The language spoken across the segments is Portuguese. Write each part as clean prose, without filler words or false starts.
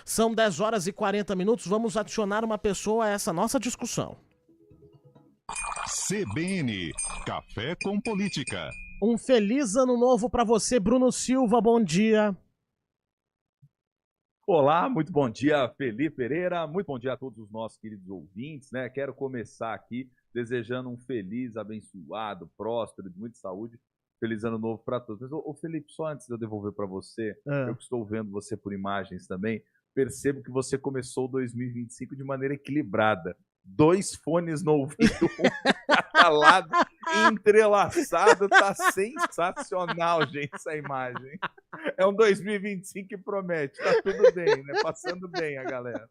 São 10 horas e 40 minutos. Vamos adicionar uma pessoa a essa nossa discussão. CBN, Café com Política. Um feliz ano novo para você, Bruno Silva. Bom dia. Olá, muito bom dia, Felipe Pereira. Muito bom dia a todos os nossos queridos ouvintes, né? Quero começar aqui desejando um feliz, abençoado, próspero, de muita saúde. Feliz ano novo para todos. Mas, ô Felipe, só antes de eu devolver para você, eu que estou vendo você por imagens também, percebo que você começou 2025 de maneira equilibrada. 2 fones no ouvido, calado, entrelaçado, tá sensacional, gente, essa imagem. É um 2025 que promete, tá tudo bem, né? Passando bem a galera.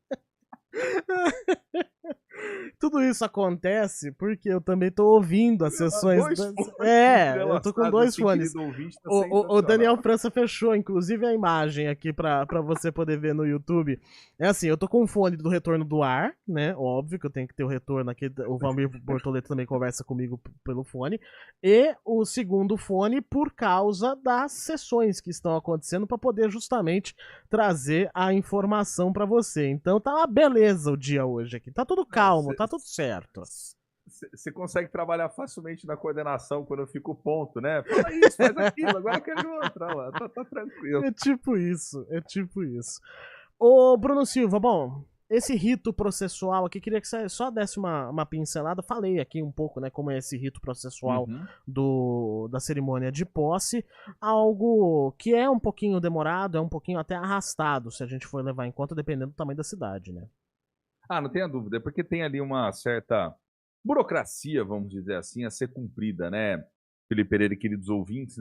Tudo isso acontece porque eu também tô ouvindo as sessões. Eu tô com 2 fones. O Daniel França fechou, inclusive, a imagem aqui pra você poder ver no YouTube. É assim, eu tô com o fone do retorno do ar, né? Óbvio que eu tenho que ter o retorno aqui. O Valmir Bortoleto também conversa comigo pelo fone. E o segundo fone por causa das sessões que estão acontecendo pra poder justamente trazer a informação pra você. Então tá uma beleza o dia hoje aqui. Tá tudo calmo, tá tudo certo. Você consegue trabalhar facilmente na coordenação quando eu fico ponto, né? Fala isso, faz aquilo, agora eu quero outra lá. Tá tranquilo. É tipo isso. Ô, Bruno Silva, bom, esse rito processual aqui, queria que você só desse uma pincelada. Falei aqui um pouco, né, como é esse rito processual da cerimônia de posse. Algo que é um pouquinho demorado, é um pouquinho até arrastado, se a gente for levar em conta, dependendo do tamanho da cidade, né? Não tenha dúvida, é porque tem ali uma certa burocracia, vamos dizer assim, a ser cumprida, né, Felipe Pereira e queridos ouvintes,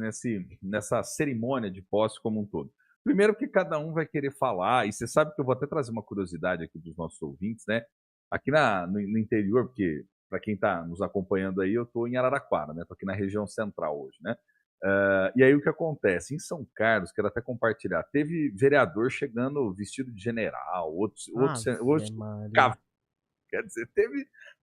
nessa cerimônia de posse como um todo. Primeiro que cada um vai querer falar, e você sabe que eu vou até trazer uma curiosidade aqui dos nossos ouvintes, né, aqui no interior, porque para quem está nos acompanhando aí, eu estou em Araraquara, né, estou aqui na região central hoje, né, e aí o que acontece? Em São Carlos, quero até compartilhar, teve vereador chegando vestido de general, outros quer dizer,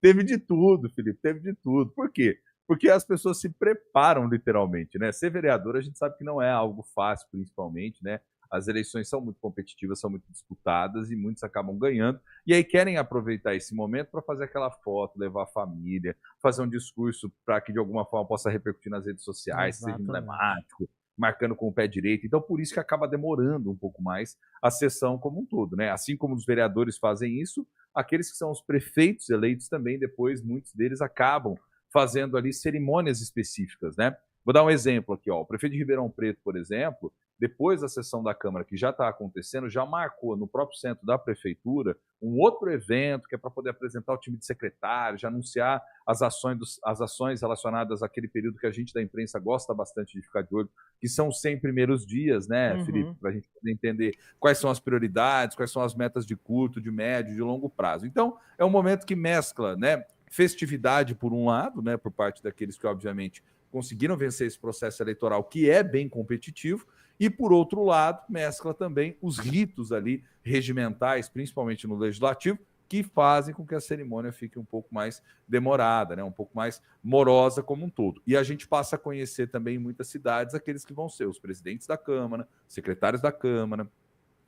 teve de tudo, Felipe, teve de tudo. Por quê? Porque as pessoas se preparam literalmente, né? Ser vereador a gente sabe que não é algo fácil, principalmente, né? As eleições são muito competitivas, são muito disputadas e muitos acabam ganhando. E aí querem aproveitar esse momento para fazer aquela foto, levar a família, fazer um discurso para que de alguma forma possa repercutir nas redes sociais, seja emblemático, marcando com o pé direito. Então, por isso que acaba demorando um pouco mais a sessão como um todo, né? Assim como os vereadores fazem isso, aqueles que são os prefeitos eleitos também, depois, muitos deles acabam fazendo ali cerimônias específicas, né? Vou dar um exemplo aqui, ó. O prefeito de Ribeirão Preto, por exemplo, depois da sessão da Câmara, que já está acontecendo, já marcou no próprio centro da prefeitura um outro evento que é para poder apresentar o time de secretários, já anunciar as ações relacionadas àquele período que a gente da imprensa gosta bastante de ficar de olho, que são os 100 primeiros dias, né, Felipe? Para a gente poder entender quais são as prioridades, quais são as metas de curto, de médio, de longo prazo. Então, é um momento que mescla, né, festividade por um lado, né, por parte daqueles que, obviamente, conseguiram vencer esse processo eleitoral, que é bem competitivo, e, por outro lado, mescla também os ritos ali regimentais, principalmente no legislativo, que fazem com que a cerimônia fique um pouco mais demorada, né? Um pouco mais morosa como um todo. E a gente passa a conhecer também em muitas cidades aqueles que vão ser os presidentes da Câmara, secretários da Câmara,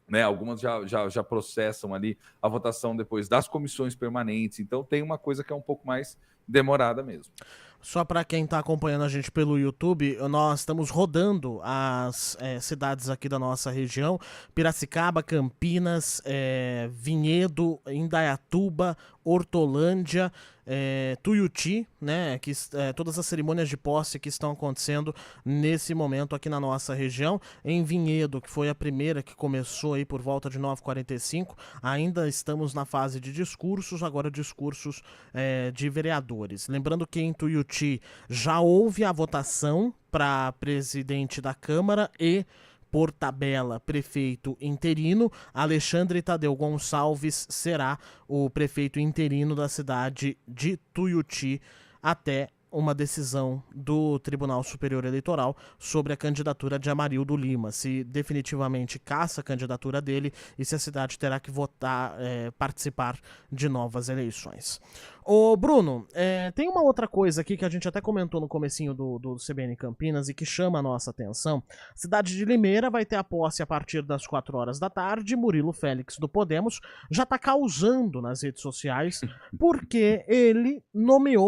né? Algumas já processam ali a votação depois das comissões permanentes. Então tem uma coisa que é um pouco mais demorada mesmo. Só para quem está acompanhando a gente pelo YouTube, nós estamos rodando as cidades aqui da nossa região: Piracicaba, Campinas, Vinhedo, Indaiatuba, Hortolândia, Tuiuti, né? Todas as cerimônias de posse que estão acontecendo nesse momento aqui na nossa região. Em Vinhedo, que foi a primeira que começou aí por volta de 9h45, ainda estamos na fase de discursos, agora discursos de vereadores. Lembrando que em Tuiuti já houve a votação para presidente da Câmara e, por tabela, prefeito interino. Alexandre Tadeu Gonçalves será o prefeito interino da cidade de Tuiuti até uma decisão do Tribunal Superior Eleitoral sobre a candidatura de Amarildo Lima, se definitivamente caça a candidatura dele e se a cidade terá que votar, participar de novas eleições. Ô, Bruno, tem uma outra coisa aqui que a gente até comentou no comecinho do CBN Campinas e que chama a nossa atenção. A cidade de Limeira vai ter a posse a partir das 4 horas da tarde. Murilo Félix do Podemos já tá causando nas redes sociais porque ele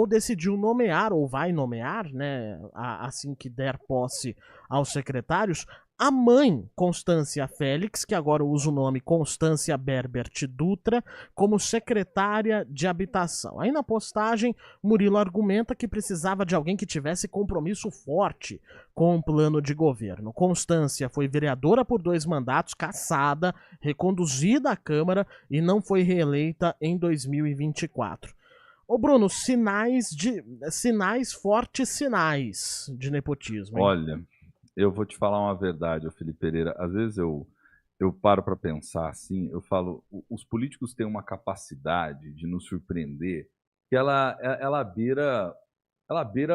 decidiu nomear, ou vai nomear, né, assim que der posse aos secretários, a mãe Constância Félix, que agora usa o nome Constância Berbert Dutra, como secretária de habitação. Aí na postagem, Murilo argumenta que precisava de alguém que tivesse compromisso forte com o plano de governo. Constância foi vereadora por 2 mandatos, cassada, reconduzida à Câmara e não foi reeleita em 2024. Ô Bruno, fortes sinais de nepotismo, hein? Olha, eu vou te falar uma verdade, ô Felipe Pereira. Às vezes eu paro para pensar assim, eu falo, os políticos têm uma capacidade de nos surpreender que ela beira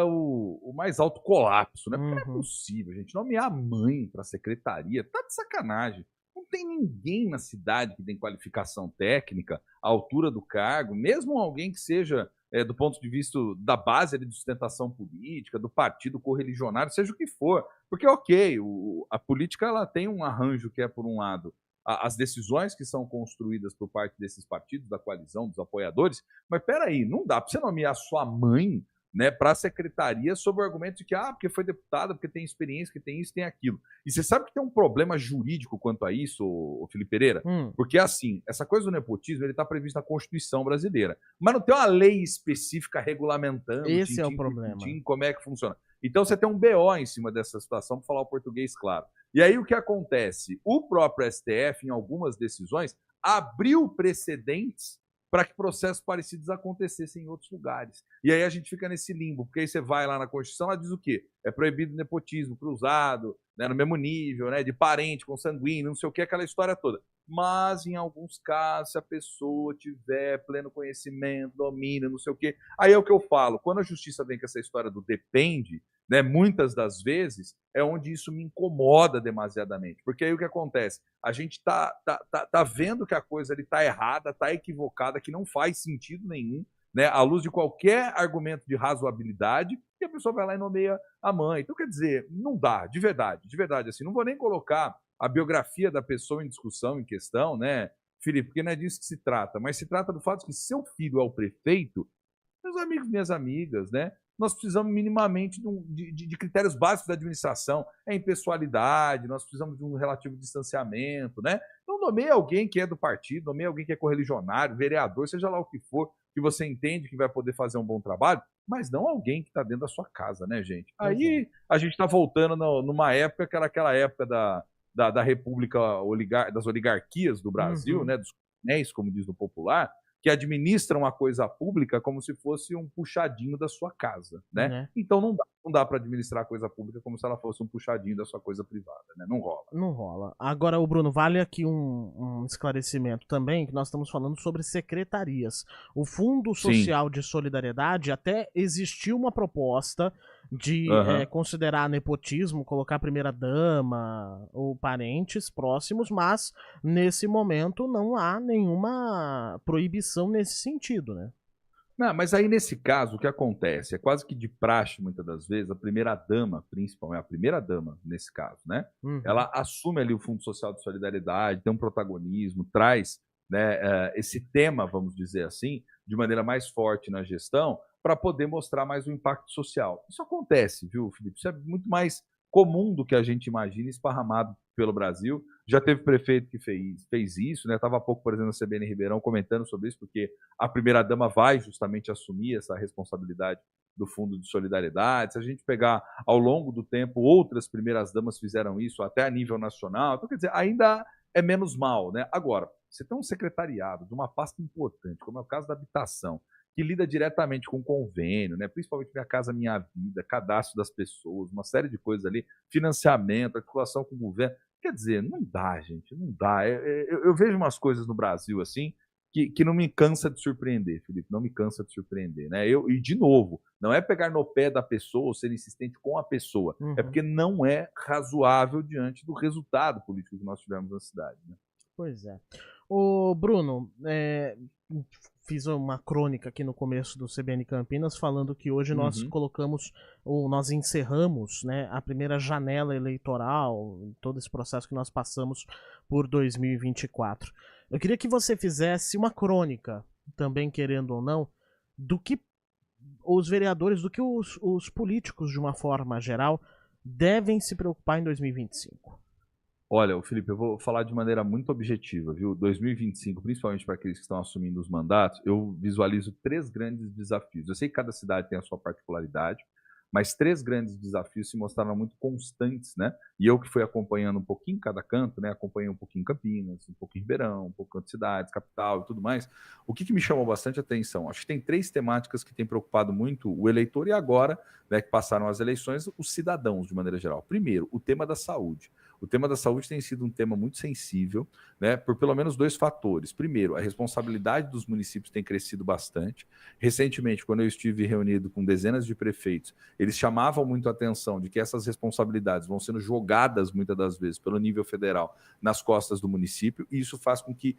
o mais alto colapso, né? Porque não é possível, gente, nomear a mãe para secretaria, tá de sacanagem. Não tem ninguém na cidade que tem qualificação técnica, à altura do cargo, mesmo alguém que seja do ponto de vista da base ali, de sustentação política, do partido correligionário, seja o que for. Porque, ok, a política ela tem um arranjo que é, por um lado, as decisões que são construídas por parte desses partidos, da coalizão, dos apoiadores, mas peraí, não dá para você nomear sua mãe, né, para a secretaria sob o argumento de que, porque foi deputada, porque tem experiência, que tem isso, tem aquilo. E você sabe que tem um problema jurídico quanto a isso, ô Felipe Pereira? Porque, assim, essa coisa do nepotismo, ele está previsto na Constituição brasileira, mas não tem uma lei específica regulamentando Esse é o problema. como é que funciona. Então você tem um BO em cima dessa situação, para falar o português claro. E aí o que acontece? O próprio STF, em algumas decisões, abriu precedentes para que processos parecidos acontecessem em outros lugares. E aí a gente fica nesse limbo, porque aí você vai lá na Constituição, ela diz o quê? É proibido nepotismo cruzado, né, no mesmo nível, né, de parente, consanguíneo, não sei o que, aquela história toda. Mas, em alguns casos, se a pessoa tiver pleno conhecimento, domínio, não sei o quê, aí é o que eu falo, quando a justiça vem com essa história do depende, né, muitas das vezes é onde isso me incomoda demasiadamente, porque aí o que acontece? A gente tá vendo que a coisa está errada, está equivocada, que não faz sentido nenhum, né, à luz de qualquer argumento de razoabilidade, e a pessoa vai lá e nomeia a mãe. Então, quer dizer, não dá, de verdade, assim, não vou nem colocar a biografia da pessoa em discussão, em questão, né, Felipe, porque não é disso que se trata, mas se trata do fato de que seu filho é o prefeito, meus amigos, minhas amigas, né, nós precisamos minimamente de critérios básicos da administração, impessoalidade, nós precisamos de um relativo distanciamento, né? Então nomeie alguém que é do partido, nomeie alguém que é correligionário, vereador, seja lá o que for, que você entende que vai poder fazer um bom trabalho, mas não alguém que está dentro da sua casa, né, gente? Aí a gente está voltando numa época que era aquela época da República das oligarquias do Brasil, né, dos conéis, como diz no popular, que administram a coisa pública como se fosse um puxadinho da sua casa, né? Então não dá para administrar a coisa pública como se ela fosse um puxadinho da sua coisa privada, né? Não rola. Não rola. Agora, o Bruno, vale aqui um esclarecimento também, que nós estamos falando sobre secretarias. O Fundo Social de Solidariedade, até existiu uma proposta de considerar nepotismo, colocar primeira-dama ou parentes próximos, mas nesse momento não há nenhuma proibição nesse sentido, né? Não, mas aí nesse caso, o que acontece? É quase que de praxe, muitas das vezes, a primeira-dama, principalmente, a primeira-dama, nesse caso, né? Ela assume ali o Fundo Social de Solidariedade, tem um protagonismo, traz, né, esse tema, vamos dizer assim, de maneira mais forte na gestão, para poder mostrar mais o impacto social. Isso acontece, viu, Felipe? Isso é muito mais comum do que a gente imagina, esparramado pelo Brasil. Já teve prefeito que fez isso, né? Estava há pouco, por exemplo, na CBN Ribeirão comentando sobre isso, porque a primeira-dama vai justamente assumir essa responsabilidade do Fundo de Solidariedade. Se a gente pegar ao longo do tempo, outras primeiras-damas fizeram isso até a nível nacional. Então, quer dizer, ainda é menos mal, né? Agora, você tem um secretariado de uma pasta importante, como é o caso da habitação, que lida diretamente com convênio, né? Principalmente Minha Casa Minha Vida, cadastro das pessoas, uma série de coisas ali, financiamento, articulação com o governo. Quer dizer, não dá, gente, não dá. Eu vejo umas coisas no Brasil assim que não me cansa de surpreender, Felipe, não me cansa de surpreender, né? E, de novo, não é pegar no pé da pessoa ou ser insistente com a pessoa, é porque não é razoável diante do resultado político que nós tivemos na cidade, né? Pois é. Ô, Bruno, fiz uma crônica aqui no começo do CBN Campinas falando que hoje nós colocamos, ou nós encerramos, né, a primeira janela eleitoral, todo esse processo que nós passamos por 2024. Eu queria que você fizesse uma crônica, também querendo ou não, do que os vereadores, do que os políticos, de uma forma geral, devem se preocupar em 2025. Olha, Felipe, eu vou falar de maneira muito objetiva, viu? 2025, principalmente para aqueles que estão assumindo os mandatos, eu visualizo 3 grandes desafios. Eu sei que cada cidade tem a sua particularidade, mas 3 grandes desafios se mostraram muito constantes, né? E eu que fui acompanhando um pouquinho cada canto, né? Acompanhei um pouquinho Campinas, um pouquinho Ribeirão, um pouquinho de cidades, capital e tudo mais. O que me chamou bastante atenção? Acho que tem 3 temáticas que têm preocupado muito o eleitor e agora, né, que passaram as eleições, os cidadãos de maneira geral. Primeiro, o tema da saúde. O tema da saúde tem sido um tema muito sensível, né, por pelo menos 2 fatores. Primeiro, a responsabilidade dos municípios tem crescido bastante. Recentemente, quando eu estive reunido com dezenas de prefeitos, eles chamavam muito a atenção de que essas responsabilidades vão sendo jogadas, muitas das vezes, pelo nível federal nas costas do município, e isso faz com que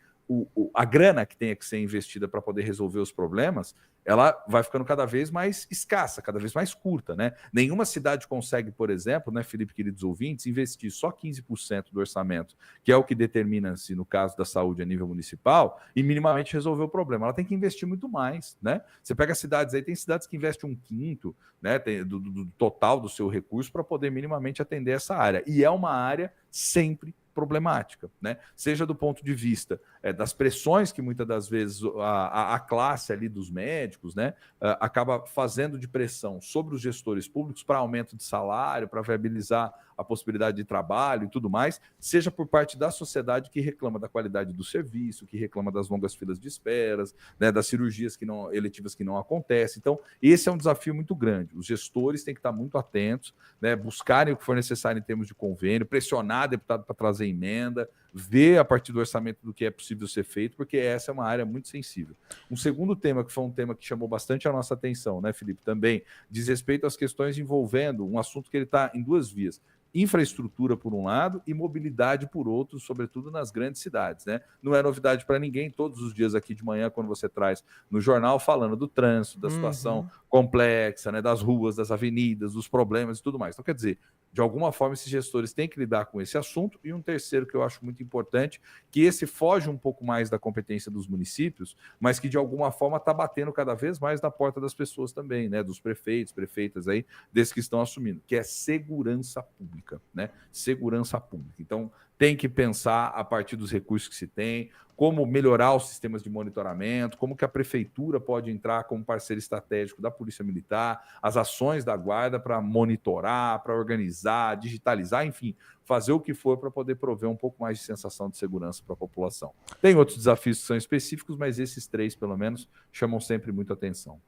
a grana que tenha que ser investida para poder resolver os problemas, ela vai ficando cada vez mais escassa, cada vez mais curta, né? Nenhuma cidade consegue, por exemplo, né, Felipe, queridos ouvintes, investir só 15% do orçamento, que é o que determina-se no caso da saúde a nível municipal, e minimamente resolver o problema. Ela tem que investir muito mais, né? Você pega cidades aí, tem cidades que investem 1/5, né, do total do seu recurso para poder minimamente atender essa área. E é uma área sempre problemática, né? Seja do ponto de vista das pressões que muitas das vezes a classe ali dos médicos, né, acaba fazendo de pressão sobre os gestores públicos para aumento de salário, para viabilizar a possibilidade de trabalho e tudo mais, seja por parte da sociedade que reclama da qualidade do serviço, que reclama das longas filas de esperas, né, das cirurgias eletivas que não acontecem. Então, esse é um desafio muito grande. Os gestores têm que estar muito atentos, né, buscarem o que for necessário em termos de convênio, pressionar deputado para trazer emenda, ver a partir do orçamento do que é possível ser feito, porque essa é uma área muito sensível. Um segundo tema, que foi um tema que chamou bastante a nossa atenção, né, Felipe, também diz respeito às questões envolvendo um assunto que ele está em 2 vias. Infraestrutura por um lado e mobilidade por outro, sobretudo nas grandes cidades, né? Não é novidade para ninguém, todos os dias aqui de manhã, quando você traz no jornal falando do trânsito, da situação complexa, né, das ruas, das avenidas, dos problemas e tudo mais. Então, quer dizer, de alguma forma esses gestores têm que lidar com esse assunto. E um terceiro que eu acho muito importante, que esse foge um pouco mais da competência dos municípios, mas que de alguma forma está batendo cada vez mais na porta das pessoas também, né, dos prefeitos, prefeitas aí, desses que estão assumindo, que é segurança pública, né? Segurança pública. Então, tem que pensar a partir dos recursos que se tem, como melhorar os sistemas de monitoramento, como que a prefeitura pode entrar como parceiro estratégico da Polícia Militar, as ações da Guarda para monitorar, para organizar, digitalizar, enfim, fazer o que for para poder prover um pouco mais de sensação de segurança para a população. Tem outros desafios que são específicos, mas esses 3, pelo menos, chamam sempre muita atenção.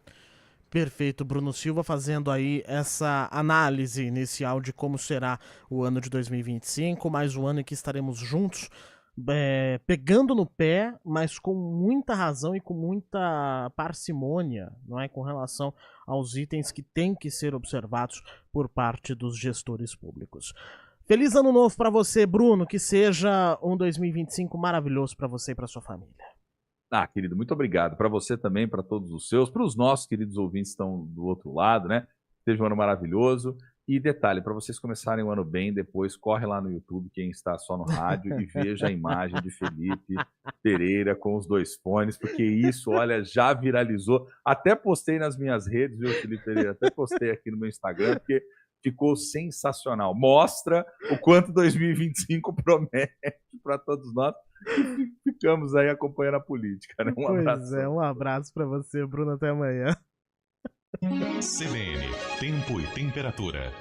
Perfeito, Bruno Silva fazendo aí essa análise inicial de como será o ano de 2025, mais um ano em que estaremos juntos, pegando no pé, mas com muita razão e com muita parcimônia, não é, com relação aos itens que têm que ser observados por parte dos gestores públicos. Feliz ano novo para você, Bruno, que seja um 2025 maravilhoso para você e para sua família. Querido, muito obrigado. Para você também, para todos os seus, para os nossos queridos ouvintes que estão do outro lado, né? Seja um ano maravilhoso. E detalhe, para vocês começarem o ano bem, depois corre lá no YouTube, quem está só no rádio, e veja a imagem de Felipe Pereira com os 2 fones, porque isso, olha, já viralizou. Até postei nas minhas redes, viu, Felipe Pereira? Até postei aqui no meu Instagram, porque ficou sensacional. Mostra o quanto 2025 promete para todos nós. E ficamos aí acompanhando a política, né? Um abraço para você, Bruno, até amanhã. CBN, tempo e temperatura.